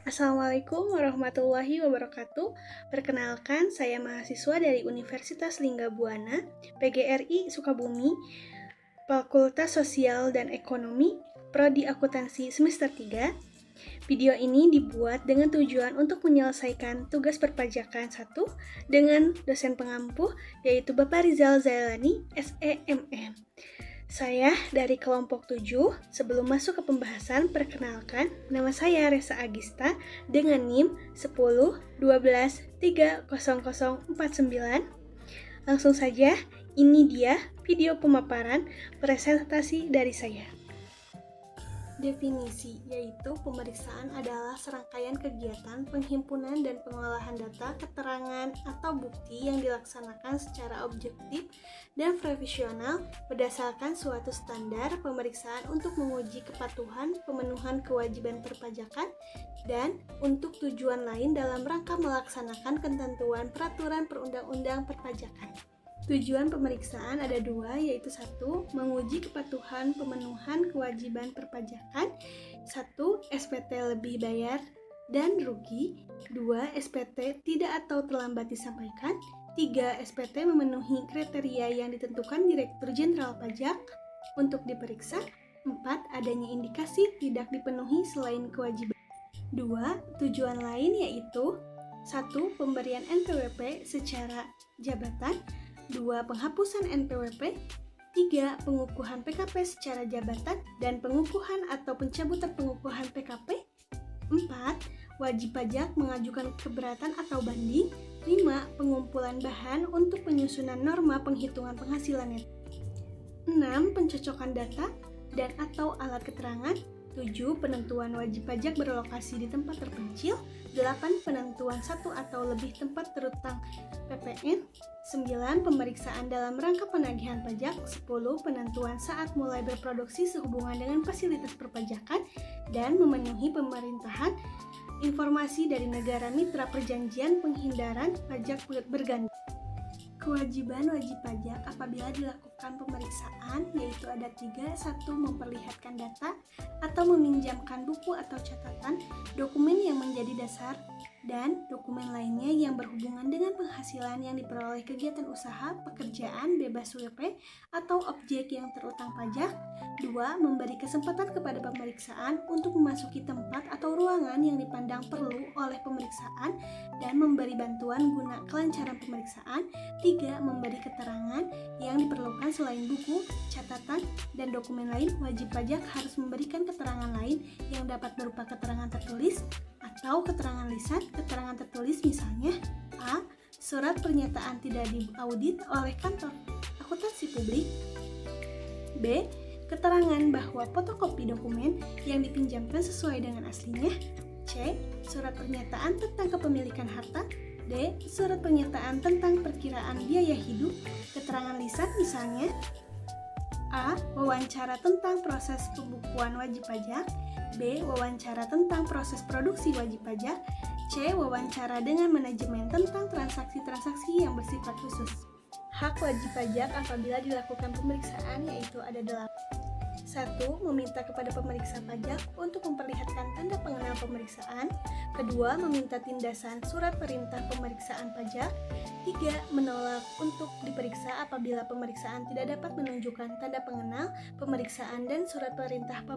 Assalamualaikum warahmatullahi wabarakatuh. Perkenalkan, saya mahasiswa dari Universitas Linggabuana, PGRI Sukabumi, Fakultas Sosial dan Ekonomi, Prodi Akuntansi semester 3. Video ini dibuat dengan tujuan untuk menyelesaikan tugas perpajakan 1 dengan dosen pengampu, yaitu Bapak Rizal Zailani, SEMM. Saya dari kelompok 7. Sebelum masuk ke pembahasan, perkenalkan, nama saya Resa Agista dengan NIM 1012300049. Langsung saja, ini dia video pemaparan presentasi dari saya. Definisi, yaitu pemeriksaan adalah serangkaian kegiatan penghimpunan dan pengolahan data, keterangan, atau bukti yang dilaksanakan secara objektif dan profesional berdasarkan suatu standar pemeriksaan untuk menguji kepatuhan pemenuhan kewajiban perpajakan dan untuk tujuan lain dalam rangka melaksanakan ketentuan peraturan perundang-undang perpajakan. Tujuan pemeriksaan ada dua, yaitu 1. Menguji kepatuhan pemenuhan kewajiban perpajakan. 1. SPT lebih bayar dan rugi. 2. SPT tidak atau terlambat disampaikan. 3. SPT memenuhi kriteria yang ditentukan Direktur Jenderal Pajak untuk diperiksa. 4. Adanya indikasi tidak dipenuhi selain kewajiban. 2. Tujuan lain yaitu 1. Pemberian NPWP secara jabatan. 2. Penghapusan NPWP. 3. Pengukuhan PKP secara jabatan dan pengukuhan atau pencabutan pengukuhan PKP. 4. Wajib pajak mengajukan keberatan atau banding. 5. Pengumpulan bahan untuk penyusunan norma penghitungan penghasilan net. 6. Pencocokan data dan atau alat keterangan. 7. Penentuan wajib pajak berlokasi di tempat terpencil. 8. Penentuan satu atau lebih tempat terutang PPN. 9. Pemeriksaan dalam rangka penagihan pajak. 10. Penentuan saat mulai berproduksi sehubungan dengan fasilitas perpajakan dan memenuhi pemerintahan informasi dari negara mitra perjanjian penghindaran pajak berganti. Kewajiban wajib pajak apabila dilakukan pemeriksaan yaitu ada 3. 1. Memperlihatkan data atau meminjamkan buku atau catatan, dokumen yang menjadi dasar, dan dokumen lainnya yang berhubungan dengan penghasilan yang diperoleh kegiatan usaha, pekerjaan, bebas WP, atau objek yang terutang pajak. 2. Memberi kesempatan kepada pemeriksaan untuk memasuki tempat atau ruangan yang dipandang perlu oleh pemeriksaan dan memberi bantuan guna kelancaran pemeriksaan. 3. Memberi keterangan yang diperlukan selain buku, catatan, dan dokumen lain. Wajib pajak harus memberikan keterangan lain yang dapat berupa keterangan tertulis atau keterangan lisan. Keterangan tertulis misalnya A. Surat pernyataan tidak diaudit oleh kantor akuntansi publik. B. Keterangan bahwa fotokopi dokumen yang dipinjamkan sesuai dengan aslinya. C. Surat pernyataan tentang kepemilikan harta. D. Surat pernyataan tentang perkiraan biaya hidup. Keterangan lisan misalnya A. Wawancara tentang proses pembukuan wajib pajak. B. Wawancara tentang proses produksi wajib pajak. C. Wawancara dengan manajemen tentang transaksi-transaksi yang bersifat khusus. Hak wajib pajak apabila dilakukan pemeriksaan yaitu ada 8. 1. Meminta kepada pemeriksa pajak untuk memperlihatkan tanda pengenal pemeriksaan. 2. Meminta tindasan surat perintah pemeriksaan pajak. 3. Menolak untuk diperiksa apabila pemeriksaan tidak dapat menunjukkan tanda pengenal pemeriksaan dan surat perintah 4.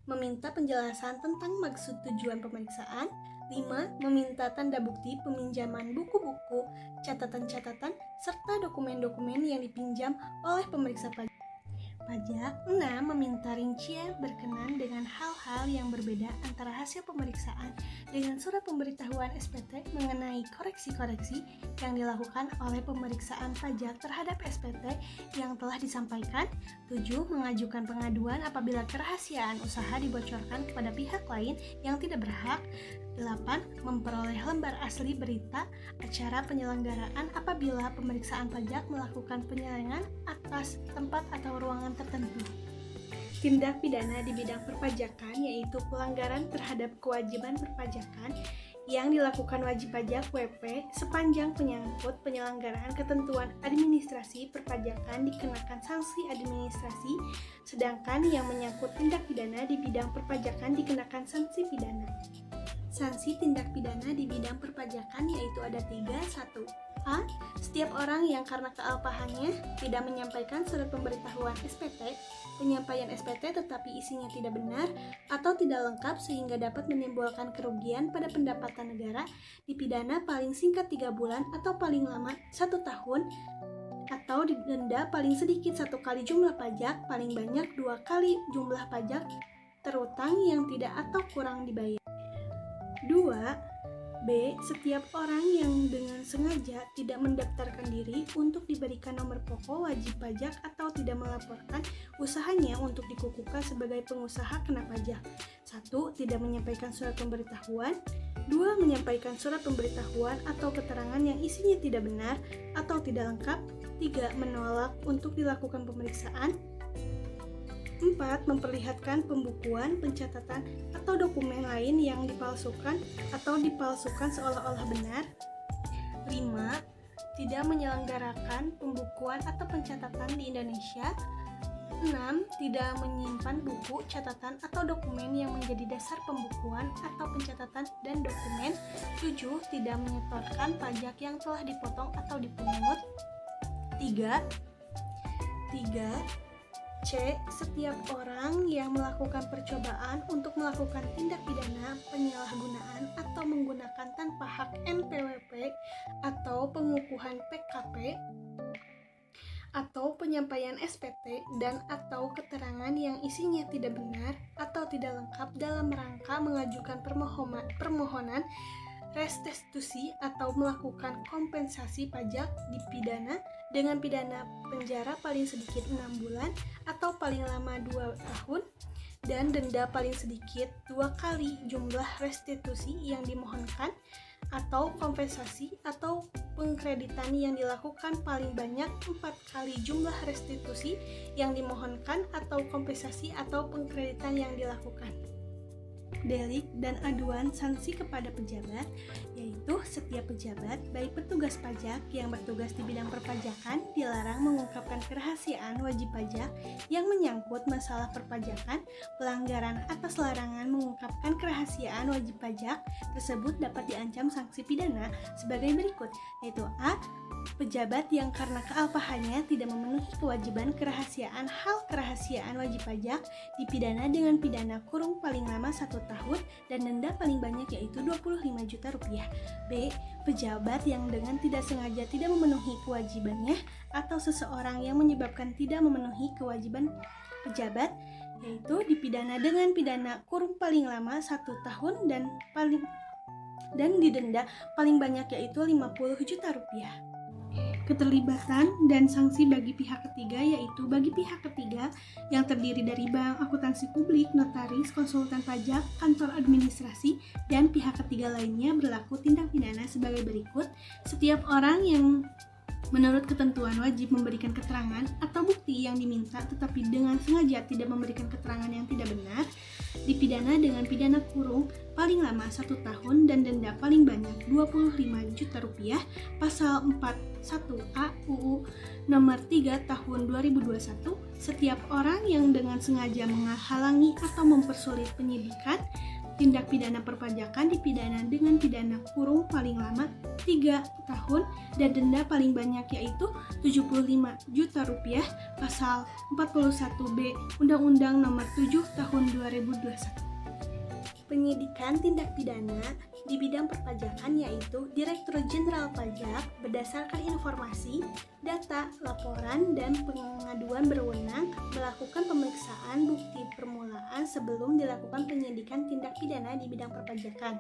Meminta penjelasan tentang maksud tujuan pemeriksaan. 5. Meminta tanda bukti peminjaman buku-buku, catatan-catatan, serta dokumen-dokumen yang dipinjam oleh pemeriksa pajak. 6. Meminta rincian berkenan dengan hal-hal yang berbeda antara hasil pemeriksaan dengan surat pemberitahuan SPT mengenai koreksi-koreksi yang dilakukan oleh pemeriksaan pajak terhadap SPT yang telah disampaikan. 7. Mengajukan pengaduan apabila kerahasiaan usaha dibocorkan kepada pihak lain yang tidak berhak. 8. Memperoleh lembar asli berita acara penyelenggaraan apabila pemeriksaan pajak melakukan penyelengan atas tempat atau ruangan tertentu. Tindak pidana di bidang perpajakan yaitu pelanggaran terhadap kewajiban perpajakan yang dilakukan wajib pajak (WP) sepanjang penyangkut penyelenggaraan ketentuan administrasi perpajakan dikenakan sanksi administrasi, sedangkan yang menyangkut tindak pidana di bidang perpajakan dikenakan sanksi pidana. Sanksi tindak pidana di bidang perpajakan yaitu ada 3. 1. A. Setiap orang yang karena kealpahannya tidak menyampaikan surat pemberitahuan SPT, penyampaian SPT tetapi isinya tidak benar atau tidak lengkap sehingga dapat menimbulkan kerugian pada pendapatan negara, dipidana paling singkat 3 bulan atau paling lama 1 tahun, atau didenda paling sedikit 1 kali jumlah pajak, paling banyak 2 kali jumlah pajak terutang yang tidak atau kurang dibayar. 2. B. Setiap orang yang dengan sengaja tidak mendaftarkan diri untuk diberikan nomor pokok wajib pajak atau tidak melaporkan usahanya untuk dikukuhkan sebagai pengusaha kena pajak. 1. Tidak menyampaikan surat pemberitahuan. 2. Menyampaikan surat pemberitahuan atau keterangan yang isinya tidak benar atau tidak lengkap. 3. Menolak untuk dilakukan pemeriksaan. 4. Memperlihatkan pembukuan, pencatatan, atau dokumen lain yang dipalsukan atau dipalsukan seolah-olah benar. 5. Tidak menyelenggarakan pembukuan atau pencatatan di Indonesia. 6. Tidak menyimpan buku, catatan, atau dokumen yang menjadi dasar pembukuan atau pencatatan dan dokumen. 7. Tidak menyetorkan pajak yang telah dipotong atau dipungut. 3. C. Setiap orang yang melakukan percobaan untuk melakukan tindak pidana penyalahgunaan atau menggunakan tanpa hak NPWP atau pengukuhan PKP atau penyampaian SPT dan atau keterangan yang isinya tidak benar atau tidak lengkap dalam rangka mengajukan permohonan restitusi atau melakukan kompensasi pajak dipidana dengan pidana penjara paling sedikit 6 bulan atau paling lama 2 tahun dan denda paling sedikit 2 kali jumlah restitusi yang dimohonkan atau kompensasi atau pengkreditan yang dilakukan paling banyak 4 kali jumlah restitusi yang dimohonkan atau kompensasi atau pengkreditan yang dilakukan. Delik dan aduan sanksi kepada pejabat, yaitu setiap pejabat, baik petugas pajak yang bertugas di bidang perpajakan, dilarang mengungkapkan kerahasiaan wajib pajak yang menyangkut masalah perpajakan. Pelanggaran atas larangan mengungkapkan kerahasiaan wajib pajak tersebut dapat diancam sanksi pidana sebagai berikut, yaitu A. Pejabat yang karena kealpahannya tidak memenuhi kewajiban kerahasiaan hal kerahasiaan wajib pajak dipidana dengan pidana kurung paling lama 1 tahun dan denda paling banyak yaitu Rp25 juta. B. Pejabat yang dengan tidak sengaja tidak memenuhi kewajibannya atau seseorang yang menyebabkan tidak memenuhi kewajiban pejabat yaitu dipidana dengan pidana kurung paling lama 1 tahun dan didenda paling banyak yaitu Rp50 juta. Keterlibatan dan sanksi bagi pihak ketiga yaitu bagi pihak ketiga yang terdiri dari bank, akuntansi publik, notaris, konsultan pajak, kantor administrasi, dan pihak ketiga lainnya berlaku tindak pidana sebagai berikut. Setiap orang yang menurut ketentuan wajib memberikan keterangan atau bukti yang diminta tetapi dengan sengaja tidak memberikan keterangan yang tidak benar dipidana dengan pidana kurung paling lama 1 tahun dan denda paling banyak Rp25 juta pasal 41A UU nomor 3 tahun 2021. Setiap orang yang dengan sengaja menghalangi atau mempersulit penyidikan tindak pidana perpajakan dipidana dengan pidana kurung paling lama 3 tahun dan denda paling banyak yaitu Rp75 juta pasal 41B Undang-Undang Nomor 7 Tahun 2021. Penyidikan tindak pidana di bidang perpajakan yaitu Direktur Jenderal Pajak berdasarkan informasi, data, laporan, dan pengaduan berwenang melakukan pemeriksaan bukti permulaan sebelum dilakukan penyidikan tindak pidana di bidang perpajakan.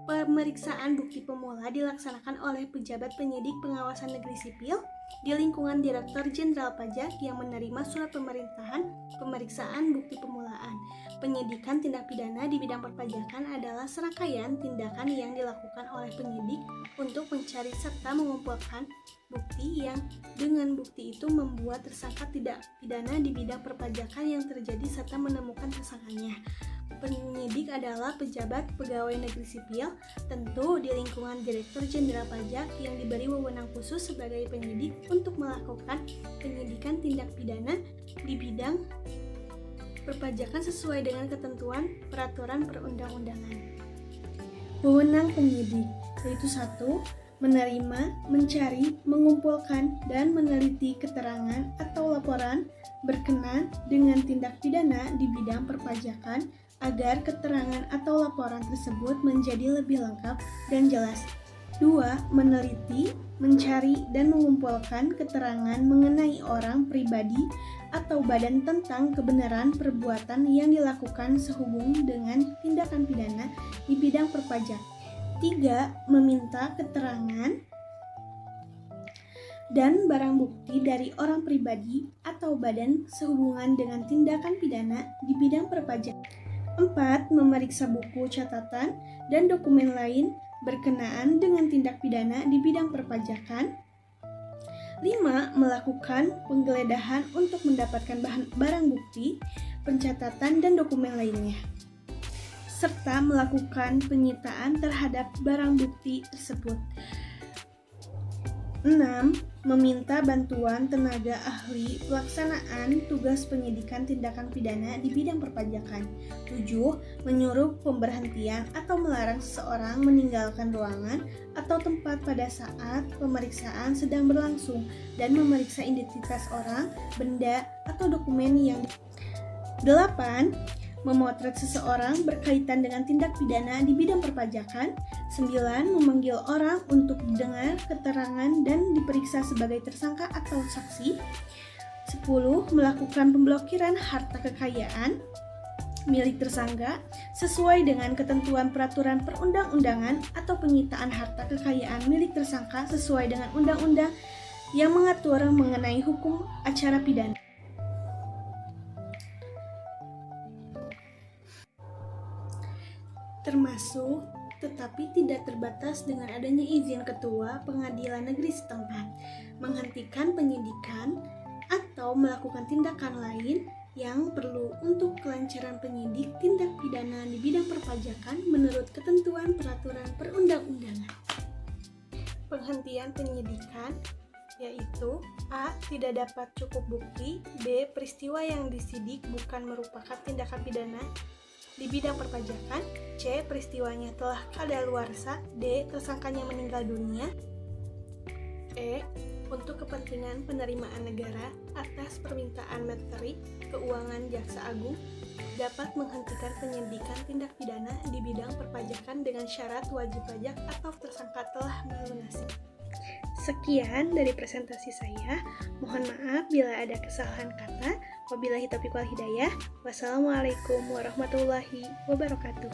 Pemeriksaan bukti pemula dilaksanakan oleh pejabat penyidik pengawasan negeri sipil di lingkungan Direktur Jenderal Pajak yang menerima surat pemerintahan pemeriksaan bukti pemulaan. Penyidikan tindak pidana di bidang perpajakan adalah serangkaian tindakan yang dilakukan oleh penyidik untuk mencari serta mengumpulkan bukti yang dengan bukti itu membuat tersangka tidak pidana di bidang perpajakan yang terjadi serta menemukan tersangkanya. Penyidik penyidik adalah pejabat pegawai negeri sipil, tentu di lingkungan Direktur Jenderal Pajak yang diberi wewenang khusus sebagai penyidik untuk melakukan penyidikan tindak pidana di bidang perpajakan sesuai dengan ketentuan peraturan perundang-undangan. Wewenang penyidik yaitu 1. Menerima, mencari, mengumpulkan, dan meneliti keterangan atau laporan berkenaan dengan tindak pidana di bidang perpajakan agar keterangan atau laporan tersebut menjadi lebih lengkap dan jelas. 2. Meneliti, mencari, dan mengumpulkan keterangan mengenai orang pribadi atau badan tentang kebenaran perbuatan yang dilakukan sehubung dengan tindakan pidana di bidang perpajakan. 3. Meminta keterangan dan barang bukti dari orang pribadi atau badan sehubungan dengan tindakan pidana di bidang perpajakan. 4. Memeriksa buku catatan dan dokumen lain berkenaan dengan tindak pidana di bidang perpajakan. 5. Melakukan penggeledahan untuk mendapatkan barang bukti, pencatatan, dan dokumen lainnya, serta melakukan penyitaan terhadap barang bukti tersebut. 6. Meminta bantuan tenaga ahli pelaksanaan tugas penyidikan tindakan pidana di bidang perpajakan. 7. Menyuruh pemberhentian atau melarang seseorang meninggalkan ruangan atau tempat pada saat pemeriksaan sedang berlangsung dan memeriksa identitas orang, benda, atau dokumen yang 8. Memotret seseorang berkaitan dengan tindak pidana di bidang perpajakan. 9. Memanggil orang untuk didengar keterangan dan diperiksa sebagai tersangka atau saksi. 10. Melakukan pemblokiran harta kekayaan milik tersangka sesuai dengan ketentuan peraturan perundang-undangan atau penyitaan harta kekayaan milik tersangka sesuai dengan undang-undang yang mengatur mengenai hukum acara pidana. Termasuk tetapi tidak terbatas dengan adanya izin ketua pengadilan negeri setempat, menghentikan penyidikan atau melakukan tindakan lain yang perlu untuk kelancaran penyidik tindak pidana di bidang perpajakan menurut ketentuan peraturan perundang-undangan. Penghentian penyidikan yaitu A. Tidak dapat cukup bukti, B. Peristiwa yang disidik bukan merupakan tindakan pidana di bidang perpajakan, C. Peristiwanya telah kadaluarsa, D. Tersangkanya meninggal dunia, E. Untuk kepentingan penerimaan negara atas permintaan materi keuangan jaksa agung dapat menghentikan penyidikan tindak pidana di bidang perpajakan dengan syarat wajib pajak atau tersangka telah melunasi. Sekian dari presentasi saya. Mohon maaf bila ada kesalahan kata. Wabillahi taufiq wal hidayah. Wassalamualaikum warahmatullahi wabarakatuh.